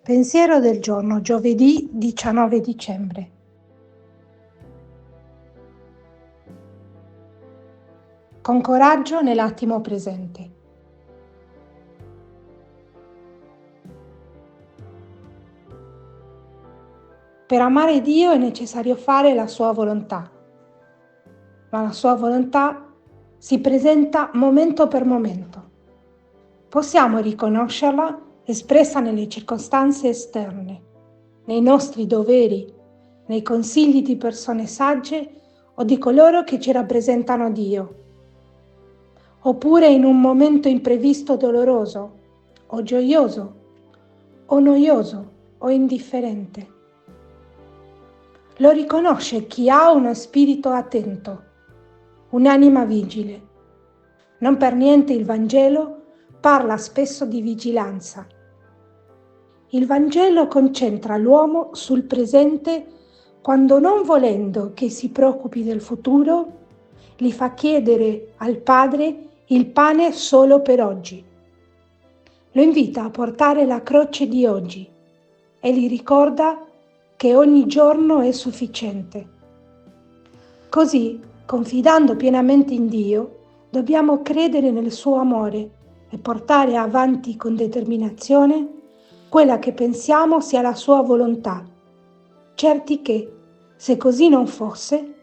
Pensiero del giorno, giovedì 19 dicembre. Con coraggio nell'attimo presente. Per amare Dio è necessario fare la sua volontà, ma la sua volontà si presenta momento per momento. Possiamo riconoscerla espressa nelle circostanze esterne, nei nostri doveri, nei consigli di persone sagge o di coloro che ci rappresentano Dio, oppure in un momento imprevisto doloroso o gioioso o noioso o indifferente. Lo riconosce chi ha uno spirito attento, un'anima vigile. Non per niente il Vangelo parla spesso di vigilanza. Il Vangelo concentra l'uomo sul presente quando, non volendo che si preoccupi del futuro, gli fa chiedere al Padre il pane solo per oggi. Lo invita a portare la croce di oggi e gli ricorda che ogni giorno è sufficiente. Così, confidando pienamente in Dio, dobbiamo credere nel suo amore e portare avanti con determinazione quella che pensiamo sia la sua volontà, certi che, se così non fosse,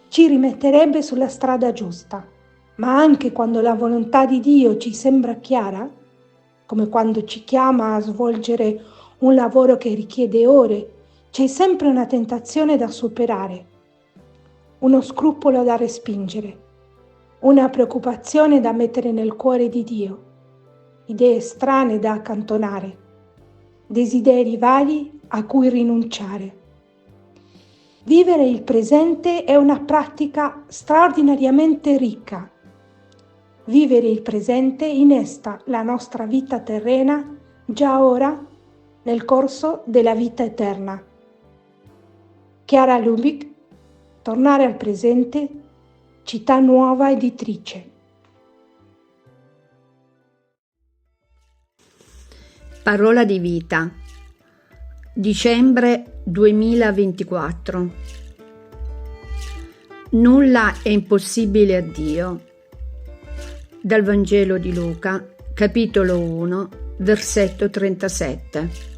ci rimetterebbe sulla strada giusta. Ma anche quando la volontà di Dio ci sembra chiara, come quando ci chiama a svolgere un lavoro che richiede ore, c'è sempre una tentazione da superare, uno scrupolo da respingere, una preoccupazione da mettere nel cuore di Dio, idee strane da accantonare, desideri vari a cui rinunciare. Vivere il presente è una pratica straordinariamente ricca. Vivere il presente innesta la nostra vita terrena già ora nel corso della vita eterna. Chiara Lubich, Tornare al presente, Città Nuova Editrice. Parola di vita, dicembre 2024. Nulla è impossibile a Dio. Dal Vangelo di Luca, capitolo 1, versetto 37.